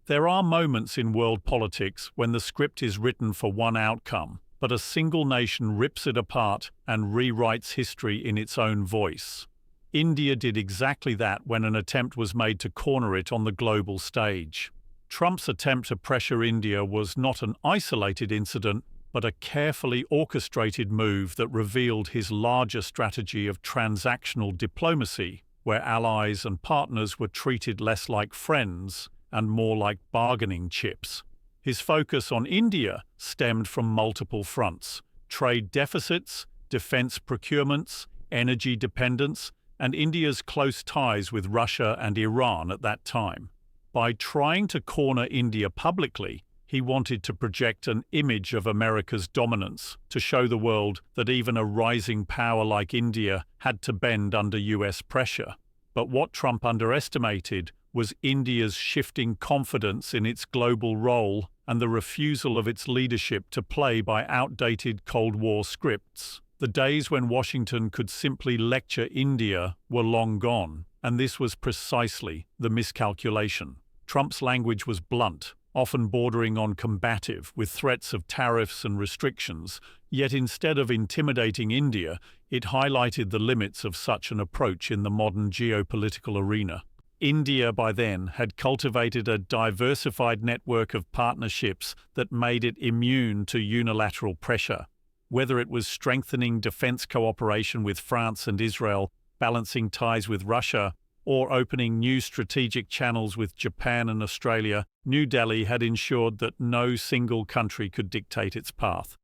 There are moments in world politics when the script is written for one outcome, but a single nation rips it apart and rewrites history in its own voice. India did exactly that when an attempt was made to corner it on the global stage. Trump's attempt to pressure India was not an isolated incident, but a carefully orchestrated move that revealed his larger strategy of transactional diplomacy, where allies and partners were treated less like friends and more like bargaining chips. His focus on India stemmed from multiple fronts: trade deficits, defense procurements, energy dependence, and India's close ties with Russia and Iran at that time. By trying to corner India publicly, he wanted to project an image of America's dominance, to show the world that even a rising power like India had to bend under US pressure. But what Trump underestimated was India's shifting confidence in its global role and the refusal of its leadership to play by outdated Cold War scripts. The days when Washington could simply lecture India were long gone, and this was precisely the miscalculation. Trump's language was blunt, often bordering on combative, with threats of tariffs and restrictions, yet instead of intimidating India, it highlighted the limits of such an approach in the modern geopolitical arena. India by then had cultivated a diversified network of partnerships that made it immune to unilateral pressure. Whether it was strengthening defense cooperation with France and Israel, balancing ties with Russia, or opening new strategic channels with Japan and Australia, New Delhi had ensured that no single country could dictate its path.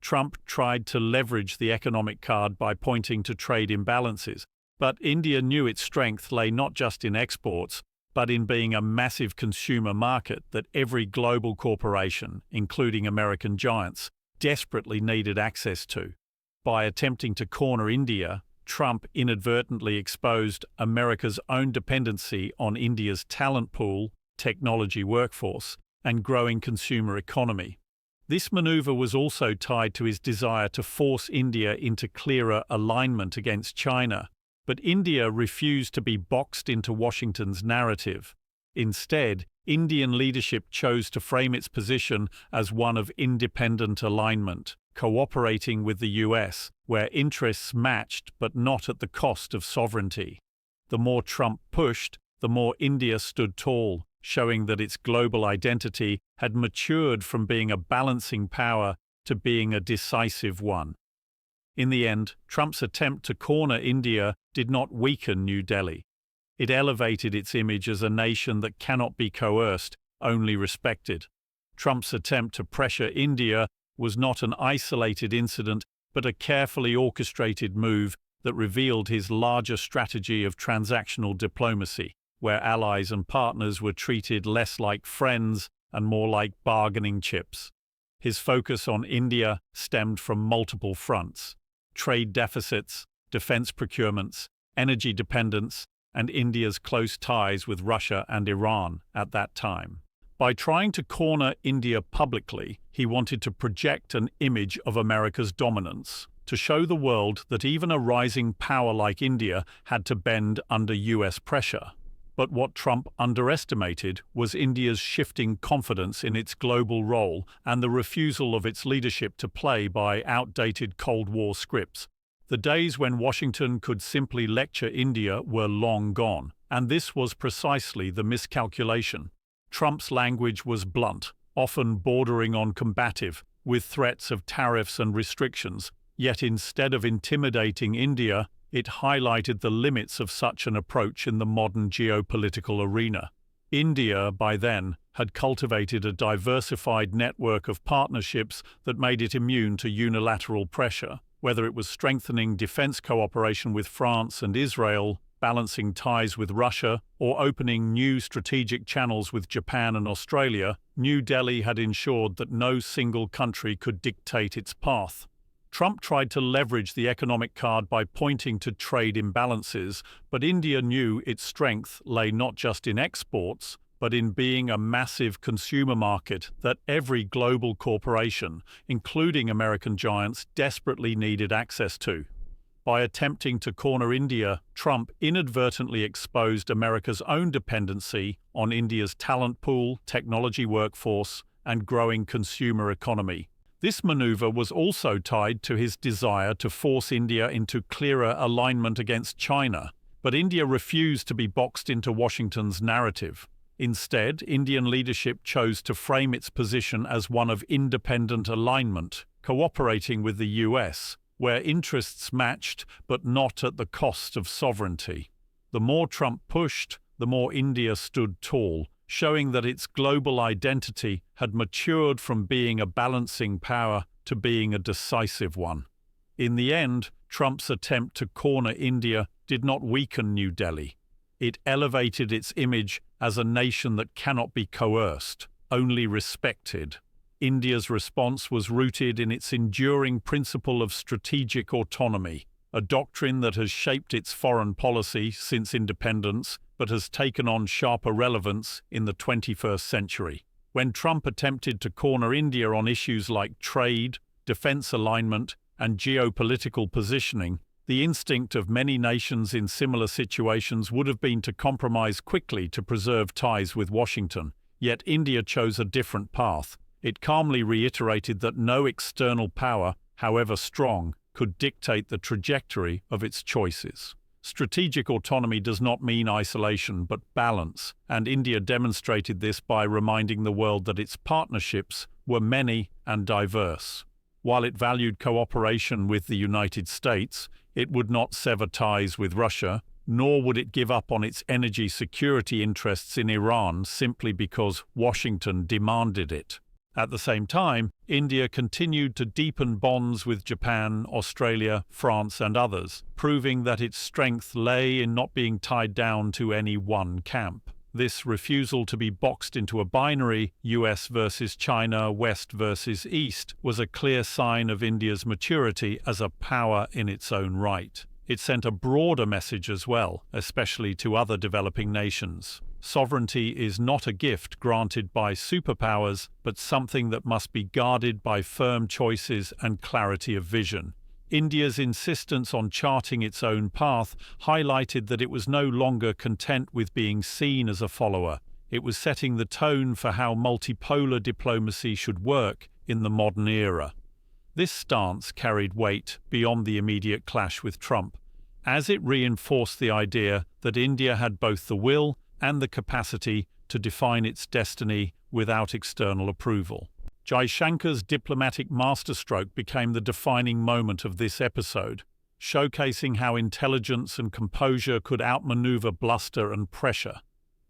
Trump tried to leverage the economic card by pointing to trade imbalances, but India knew its strength lay not just in exports, but in being a massive consumer market that every global corporation, including American giants, desperately needed access to. By attempting to corner India, Trump inadvertently exposed America's own dependency on India's talent pool, technology workforce, and growing consumer economy. This maneuver was also tied to his desire to force India into clearer alignment against China, but India refused to be boxed into Washington's narrative. Instead, Indian leadership chose to frame its position as one of independent alignment, cooperating with the US, where interests matched but not at the cost of sovereignty. The more Trump pushed, the more India stood tall, showing that its global identity had matured from being a balancing power to being a decisive one. In the end, Trump's attempt to corner India did not weaken New Delhi. It elevated its image as a nation that cannot be coerced, only respected. Trump's attempt to pressure India was not an isolated incident, but a carefully orchestrated move that revealed his larger strategy of transactional diplomacy, where allies and partners were treated less like friends and more like bargaining chips. His focus on India stemmed from multiple fronts: trade deficits, defense procurements, energy dependence, and India's close ties with Russia and Iran at that time. By trying to corner India publicly, he wanted to project an image of America's dominance, to show the world that even a rising power like India had to bend under US pressure. But what Trump underestimated was India's shifting confidence in its global role and the refusal of its leadership to play by outdated Cold War scripts. The days when Washington could simply lecture India were long gone, and this was precisely the miscalculation. Trump's language was blunt, often bordering on combative, with threats of tariffs and restrictions, yet instead of intimidating India, it highlighted the limits of such an approach in the modern geopolitical arena. India, by then, had cultivated a diversified network of partnerships that made it immune to unilateral pressure, whether it was strengthening defense cooperation with France and Israel, balancing ties with Russia, or opening new strategic channels with Japan and Australia. New Delhi had ensured that no single country could dictate its path. Trump tried to leverage the economic card by pointing to trade imbalances, but India knew its strength lay not just in exports, but in being a massive consumer market that every global corporation, including American giants, desperately needed access to. By attempting to corner India, Trump inadvertently exposed America's own dependency on India's talent pool, technology workforce, and growing consumer economy. This maneuver was also tied to his desire to force India into clearer alignment against China, but India refused to be boxed into Washington's narrative. Instead, Indian leadership chose to frame its position as one of independent alignment, cooperating with the US, where interests matched but not at the cost of sovereignty. The more Trump pushed, the more India stood tall, showing that its global identity had matured from being a balancing power to being a decisive one. In the end, Trump's attempt to corner India did not weaken New Delhi. It elevated its image as a nation that cannot be coerced, only respected. India's response was rooted in its enduring principle of strategic autonomy, a doctrine that has shaped its foreign policy since independence but has taken on sharper relevance in the 21st century. When Trump attempted to corner India on issues like trade, defense alignment, and geopolitical positioning, the instinct of many nations in similar situations would have been to compromise quickly to preserve ties with Washington. Yet India chose a different path. It calmly reiterated that no external power, however strong, could dictate the trajectory of its choices. Strategic autonomy does not mean isolation but balance, and India demonstrated this by reminding the world that its partnerships were many and diverse. While it valued cooperation with the United States, it would not sever ties with Russia, nor would it give up on its energy security interests in Iran simply because Washington demanded it. At the same time, India continued to deepen bonds with Japan, Australia, France, and others, proving that its strength lay in not being tied down to any one camp. This refusal to be boxed into a binary, US versus China, West versus East, was a clear sign of India's maturity as a power in its own right. It sent a broader message as well, especially to other developing nations. Sovereignty is not a gift granted by superpowers, but something that must be guarded by firm choices and clarity of vision. India's insistence on charting its own path highlighted that it was no longer content with being seen as a follower. It was setting the tone for how multipolar diplomacy should work in the modern era. This stance carried weight beyond the immediate clash with Trump, as it reinforced the idea that India had both the will and the capacity to define its destiny without external approval. Jaishankar's diplomatic masterstroke became the defining moment of this episode, showcasing how intelligence and composure could outmaneuver bluster and pressure.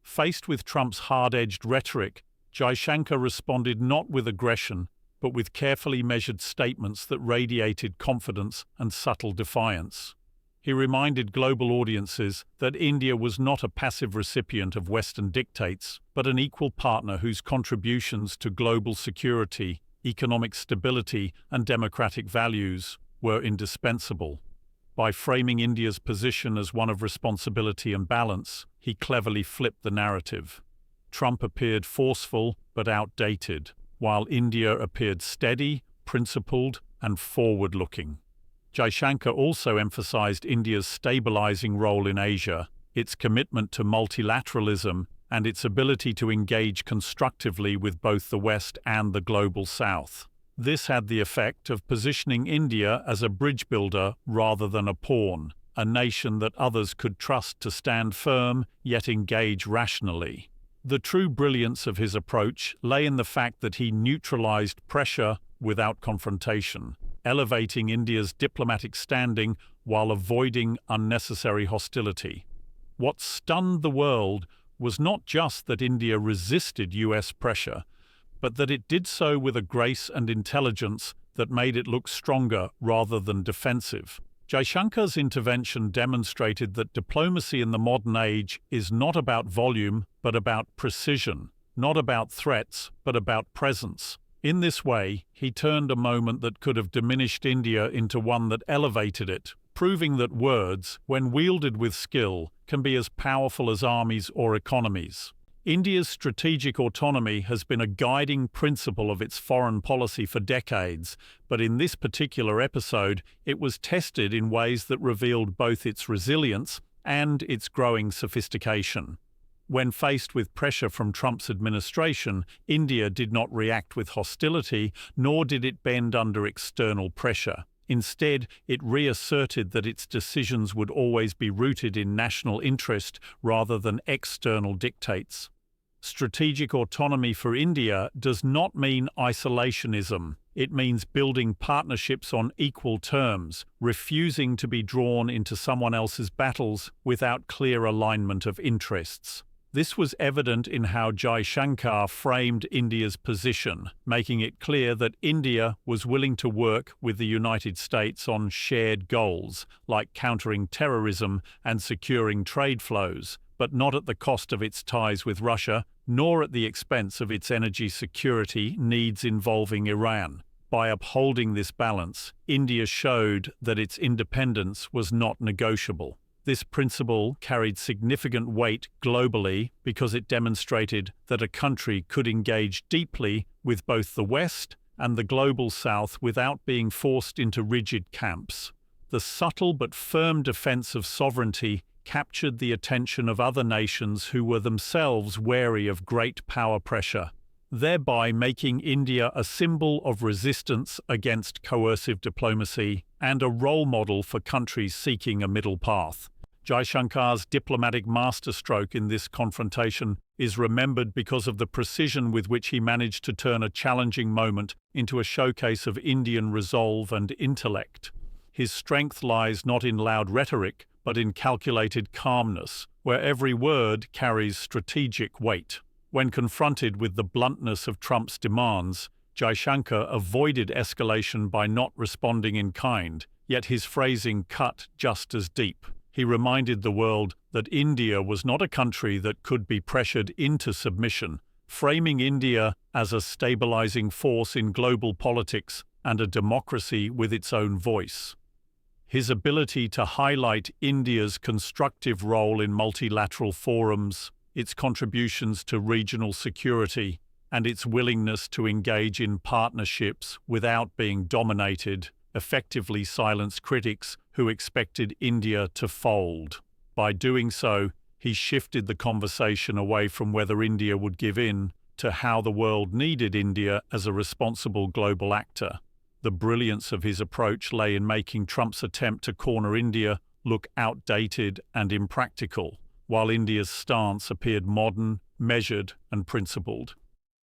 Faced with Trump's hard-edged rhetoric, Jaishankar responded not with aggression, but with carefully measured statements that radiated confidence and subtle defiance. He reminded global audiences that India was not a passive recipient of Western dictates, but an equal partner whose contributions to global security, economic stability, and democratic values were indispensable. By framing India's position as one of responsibility and balance, he cleverly flipped the narrative. Trump appeared forceful but outdated, while India appeared steady, principled, and forward-looking. Jaishankar also emphasized India's stabilizing role in Asia, its commitment to multilateralism, and its ability to engage constructively with both the West and the global South. This had the effect of positioning India as a bridge builder rather than a pawn, a nation that others could trust to stand firm yet engage rationally. The true brilliance of his approach lay in the fact that he neutralized pressure without confrontation, elevating India's diplomatic standing while avoiding unnecessary hostility. What stunned the world was not just that India resisted US pressure, but that it did so with a grace and intelligence that made it look stronger rather than defensive. Jaishankar's intervention demonstrated that diplomacy in the modern age is not about volume, but about precision, not about threats, but about presence. In this way, he turned a moment that could have diminished India into one that elevated it, proving that words, when wielded with skill, can be as powerful as armies or economies. India's strategic autonomy has been a guiding principle of its foreign policy for decades, but in this particular episode, it was tested in ways that revealed both its resilience and its growing sophistication. When faced with pressure from Trump's administration, India did not react with hostility, nor did it bend under external pressure. Instead, it reasserted that its decisions would always be rooted in national interest rather than external dictates. Strategic autonomy for India does not mean isolationism. It means building partnerships on equal terms, refusing to be drawn into someone else's battles without clear alignment of interests. This was evident in how Jaishankar framed India's position, making it clear that India was willing to work with the United States on shared goals, like countering terrorism and securing trade flows, but not at the cost of its ties with Russia, nor at the expense of its energy security needs involving Iran. By upholding this balance, India showed that its independence was not negotiable. This principle carried significant weight globally because it demonstrated that a country could engage deeply with both the West and the global South without being forced into rigid camps. The subtle but firm defense of sovereignty captured the attention of other nations who were themselves wary of great power pressure, thereby making India a symbol of resistance against coercive diplomacy and a role model for countries seeking a middle path. Jaishankar's diplomatic masterstroke in this confrontation is remembered because of the precision with which he managed to turn a challenging moment into a showcase of Indian resolve and intellect. His strength lies not in loud rhetoric, but in calculated calmness, where every word carries strategic weight. When confronted with the bluntness of Trump's demands, Jaishankar avoided escalation by not responding in kind, yet his phrasing cut just as deep. He reminded the world that India was not a country that could be pressured into submission, framing India as a stabilizing force in global politics and a democracy with its own voice. His ability to highlight India's constructive role in multilateral forums, its contributions to regional security, and its willingness to engage in partnerships without being dominated, effectively silenced critics who expected India to fold. By doing so, he shifted the conversation away from whether India would give in to how the world needed India as a responsible global actor. The brilliance of his approach lay in making Trump's attempt to corner India look outdated and impractical, while India's stance appeared modern, measured, and principled.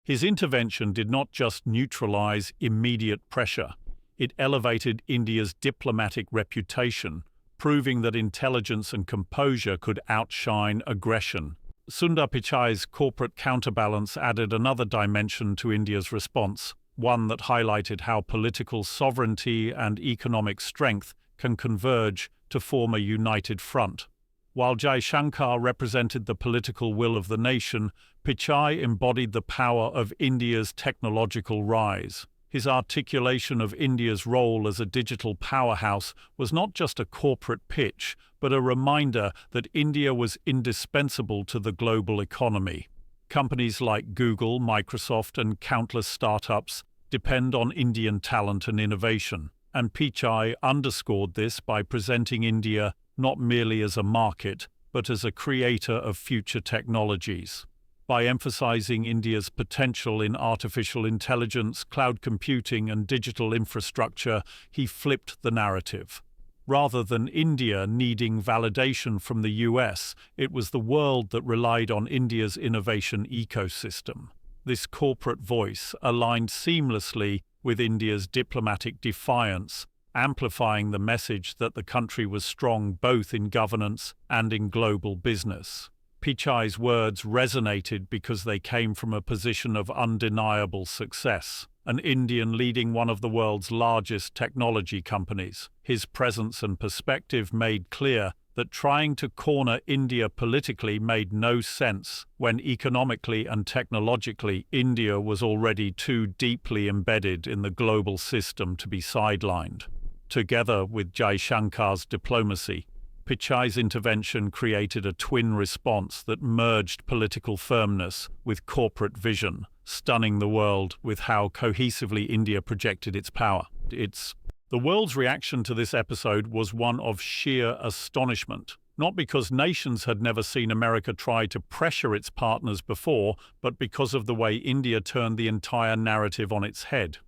His intervention did not just neutralize immediate pressure. It elevated India's diplomatic reputation, proving that intelligence and composure could outshine aggression. Sundar Pichai's corporate counterbalance added another dimension to India's response, one that highlighted how political sovereignty and economic strength can converge to form a united front. While Jaishankar represented the political will of the nation, Pichai embodied the power of India's technological rise. His articulation of India's role as a digital powerhouse was not just a corporate pitch, but a reminder that India was indispensable to the global economy. Companies like Google, Microsoft, and countless startups depend on Indian talent and innovation, and Pichai underscored this by presenting India not merely as a market, but as a creator of future technologies. By emphasizing India's potential in artificial intelligence, cloud computing, and digital infrastructure, he flipped the narrative. Rather than India needing validation from the US, it was the world that relied on India's innovation ecosystem. This corporate voice aligned seamlessly with India's diplomatic defiance, amplifying the message that the country was strong both in governance and in global business. Pichai's words resonated because they came from a position of undeniable success, an Indian leading one of the world's largest technology companies. His presence and perspective made clear that trying to corner India politically made no sense when economically and technologically India was already too deeply embedded in the global system to be sidelined. Together with Jaishankar's diplomacy, Pichai's intervention created a twin response that merged political firmness with corporate vision, stunning the world with how cohesively India projected its power. The world's reaction to this episode was one of sheer astonishment, not because nations had never seen America try to pressure its partners before, but because of the way India turned the entire narrative on its head.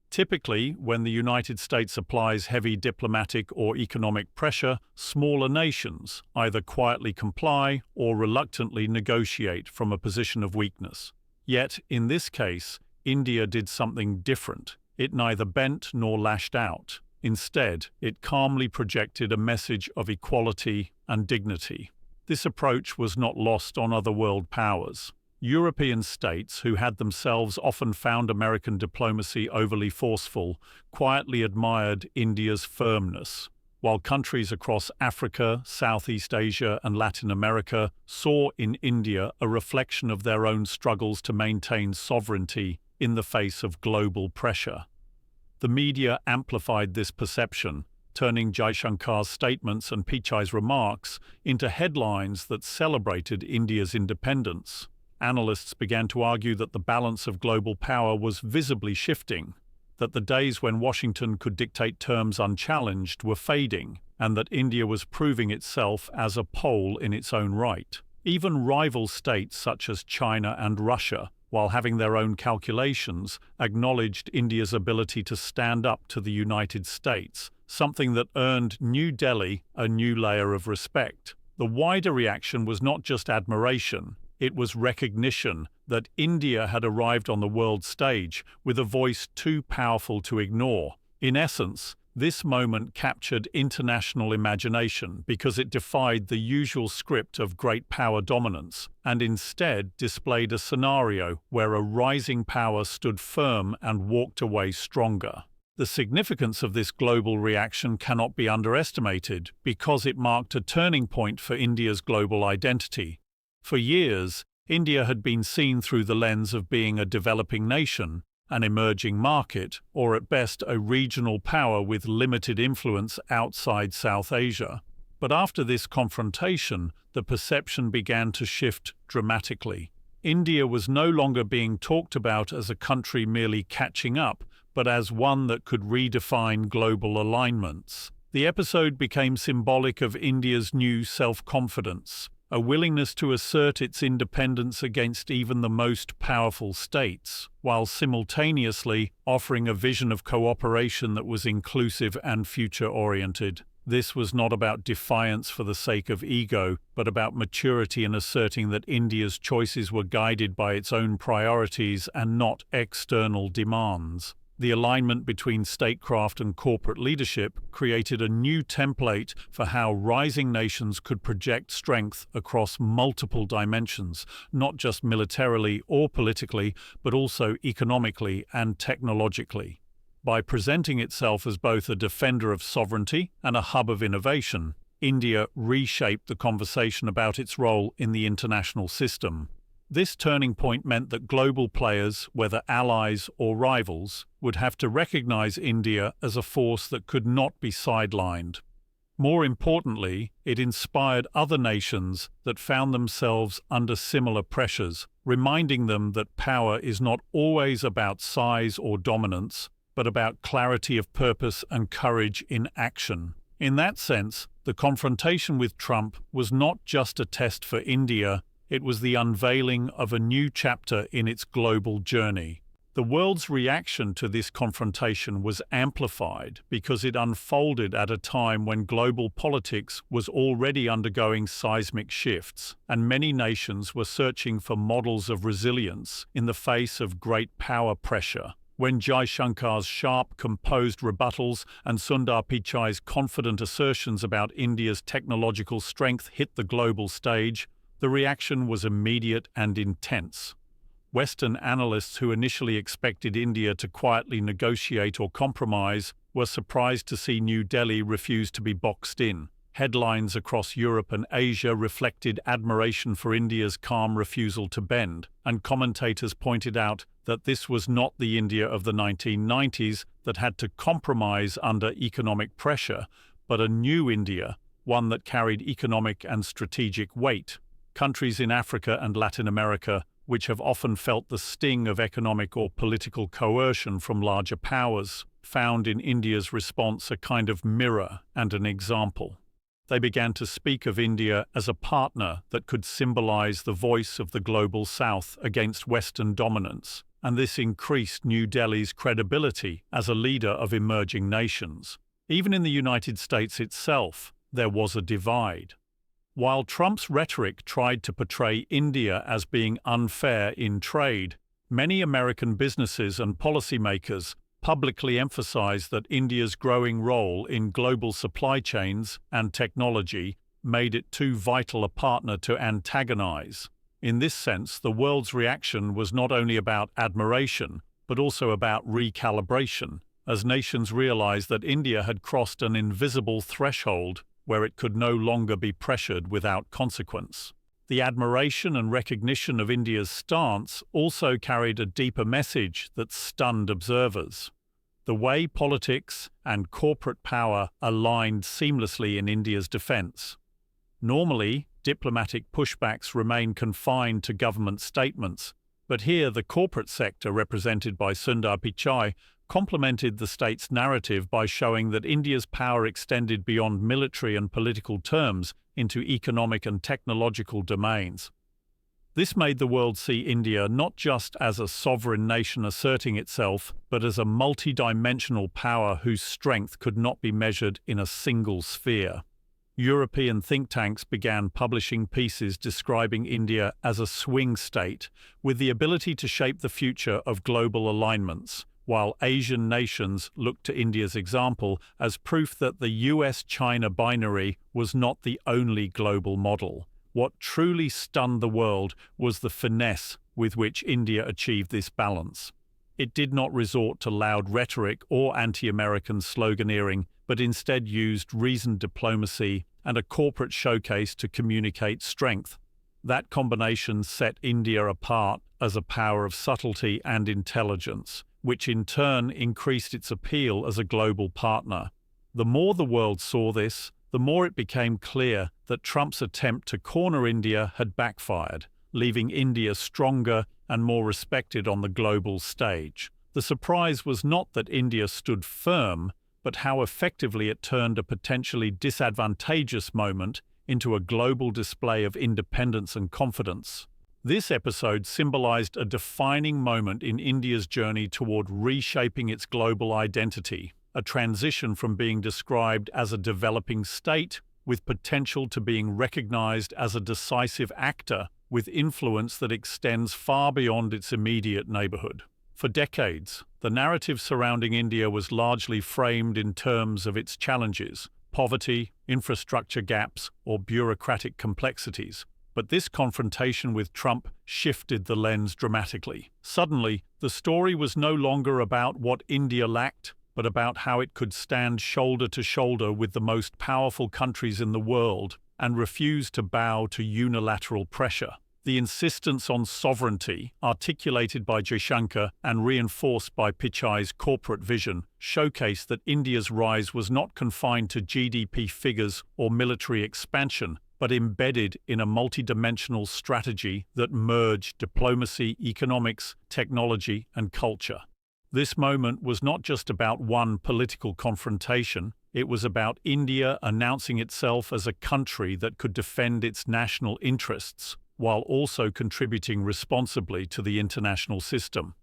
Typically, when the United States applies heavy diplomatic or economic pressure, smaller nations either quietly comply or reluctantly negotiate from a position of weakness. Yet, in this case, India did something different. It neither bent nor lashed out. Instead, it calmly projected a message of equality and dignity. This approach was not lost on other world powers. European states, who had themselves often found American diplomacy overly forceful, quietly admired India's firmness, while countries across Africa, Southeast Asia, and Latin America saw in India a reflection of their own struggles to maintain sovereignty in the face of global pressure. The media amplified this perception, turning Jaishankar's statements and Pichai's remarks into headlines that celebrated India's independence. Analysts began to argue that the balance of global power was visibly shifting, that the days when Washington could dictate terms unchallenged were fading, and that India was proving itself as a pole in its own right. Even rival states such as China and Russia, while having their own calculations, acknowledged India's ability to stand up to the United States, something that earned New Delhi a new layer of respect. The wider reaction was not just admiration. It was recognition that India had arrived on the world stage with a voice too powerful to ignore. In essence, this moment captured international imagination because it defied the usual script of great power dominance and instead displayed a scenario where a rising power stood firm and walked away stronger. The significance of this global reaction cannot be underestimated because it marked a turning point for India's global identity. For years, India had been seen through the lens of being a developing nation, an emerging market, or at best a regional power with limited influence outside South Asia. But after this confrontation, the perception began to shift dramatically. India was no longer being talked about as a country merely catching up, but as one that could redefine global alignments. The episode became symbolic of India's new self-confidence, a willingness to assert its independence against even the most powerful states, while simultaneously offering a vision of cooperation that was inclusive and future-oriented. This was not about defiance for the sake of ego, but about maturity in asserting that India's choices were guided by its own priorities and not external demands. The alignment between statecraft and corporate leadership created a new template for how rising nations could project strength across multiple dimensions, not just militarily or politically, but also economically and technologically. By presenting itself as both a defender of sovereignty and a hub of innovation, India reshaped the conversation about its role in the international system. This turning point meant that global players, whether allies or rivals, would have to recognize India as a force that could not be sidelined. More importantly, it inspired other nations that found themselves under similar pressures, reminding them that power is not always about size or dominance, but about clarity of purpose and courage in action. In that sense, the confrontation with Trump was not just a test for India. It was the unveiling of a new chapter in its global journey. The world's reaction to this confrontation was amplified because it unfolded at a time when global politics was already undergoing seismic shifts, and many nations were searching for models of resilience in the face of great power pressure. When Jaishankar's sharp, composed rebuttals and Sundar Pichai's confident assertions about India's technological strength hit the global stage, the reaction was immediate and intense. Western analysts who initially expected India to quietly negotiate or compromise were surprised to see New Delhi refuse to be boxed in. Headlines across Europe and Asia reflected admiration for India's calm refusal to bend, and commentators pointed out that this was not the India of the 1990s that had to compromise under economic pressure, but a new India, one that carried economic and strategic weight. Countries in Africa and Latin America, which have often felt the sting of economic or political coercion from larger powers, found in India's response a kind of mirror and an example. They began to speak of India as a partner that could symbolize the voice of the global South against Western dominance, and this increased New Delhi's credibility as a leader of emerging nations. Even in the United States itself, there was a divide. While Trump's rhetoric tried to portray India as being unfair in trade, many American businesses and policymakers publicly emphasized that India's growing role in global supply chains and technology made it too vital a partner to antagonize. In this sense, the world's reaction was not only about admiration, but also about recalibration, as nations realized that India had crossed an invisible threshold where it could no longer be pressured without consequence. The admiration and recognition of India's stance also carried a deeper message that stunned observers. The way politics and corporate power aligned seamlessly in India's defense. Normally, diplomatic pushbacks remain confined to government statements, but here the corporate sector, represented by Sundar Pichai, complemented the state's narrative by showing that India's power extended beyond military and political terms into economic and technological domains. This made the world see India not just as a sovereign nation asserting itself, but as a multidimensional power whose strength could not be measured in a single sphere. European think tanks began publishing pieces describing India as a swing state, with the ability to shape the future of global alignments, while Asian nations looked to India's example as proof that the US-China binary was not the only global model. What truly stunned the world was the finesse with which India achieved this balance. It did not resort to loud rhetoric or anti-American sloganeering, but instead used reasoned diplomacy and a corporate showcase to communicate strength. That combination set India apart as a power of subtlety and intelligence, which in turn increased its appeal as a global partner. The more the world saw this, the more it became clear that Trump's attempt to corner India had backfired, leaving India stronger and more respected on the global stage. The surprise was not that India stood firm, but how effectively it turned a potentially disadvantageous moment into a global display of independence and confidence. This episode symbolized a defining moment in India's journey toward reshaping its global identity, a transition from being described as a developing state with potential to being recognized as a decisive actor with influence that extends far beyond its immediate neighborhood. For decades, the narrative surrounding India was largely framed in terms of its challenges, poverty, infrastructure gaps, or bureaucratic complexities. But this confrontation with Trump shifted the lens dramatically. Suddenly, the story was no longer about what India lacked, but about how it could stand shoulder to shoulder with the most powerful countries in the world and refuse to bow to unilateral pressure. The insistence on sovereignty, articulated by Jaishankar and reinforced by Pichai's corporate vision, showcased that India's rise was not confined to GDP figures or military expansion, but embedded in a multidimensional strategy that merged diplomacy, economics, technology, and culture. This moment was not just about one political confrontation, it was about India announcing itself as a country that could defend its national interests, while also contributing responsibly to the international system.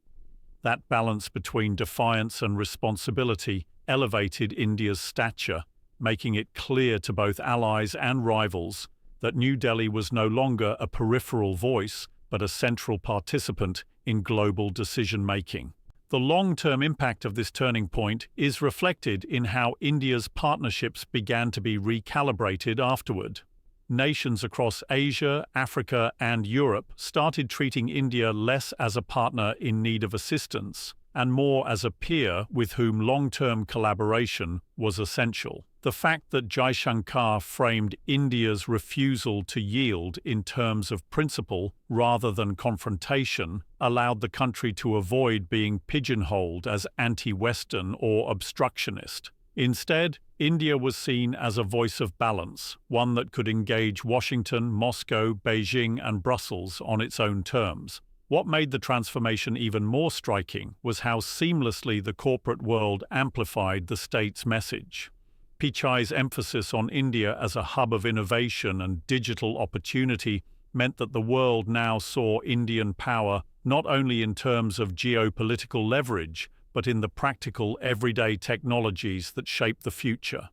That balance between defiance and responsibility elevated India's stature, making it clear to both allies and rivals that New Delhi was no longer a peripheral voice, but a central participant in global decision-making. The long-term impact of this turning point is reflected in how India's partnerships began to be recalibrated afterward. Nations across Asia, Africa, and Europe started treating India less as a partner in need of assistance and more as a peer with whom long-term collaboration was essential. The fact that Jaishankar framed India's refusal to yield in terms of principle rather than confrontation allowed the country to avoid being pigeonholed as anti-Western or obstructionist. Instead, India was seen as a voice of balance, one that could engage Washington, Moscow, Beijing, and Brussels on its own terms. What made the transformation even more striking was how seamlessly the corporate world amplified the state's message. Pichai's emphasis on India as a hub of innovation and digital opportunity meant that the world now saw Indian power not only in terms of geopolitical leverage, but in the practical, everyday technologies that shape the future.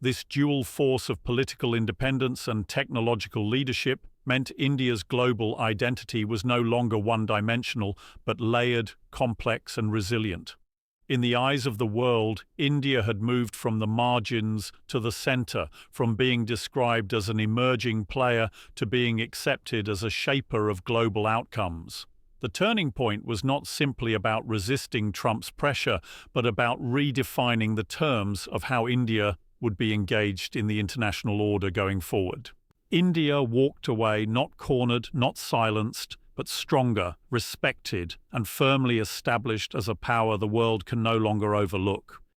This dual force of political independence and technological leadership meant India's global identity was no longer one-dimensional, but layered, complex, and resilient. In the eyes of the world, India had moved from the margins to the center, from being described as an emerging player to being accepted as a shaper of global outcomes. The turning point was not simply about resisting Trump's pressure, but about redefining the terms of how India would be engaged in the international order going forward. India walked away not cornered, not silenced, but stronger, respected, and firmly established as a power the world can no longer overlook.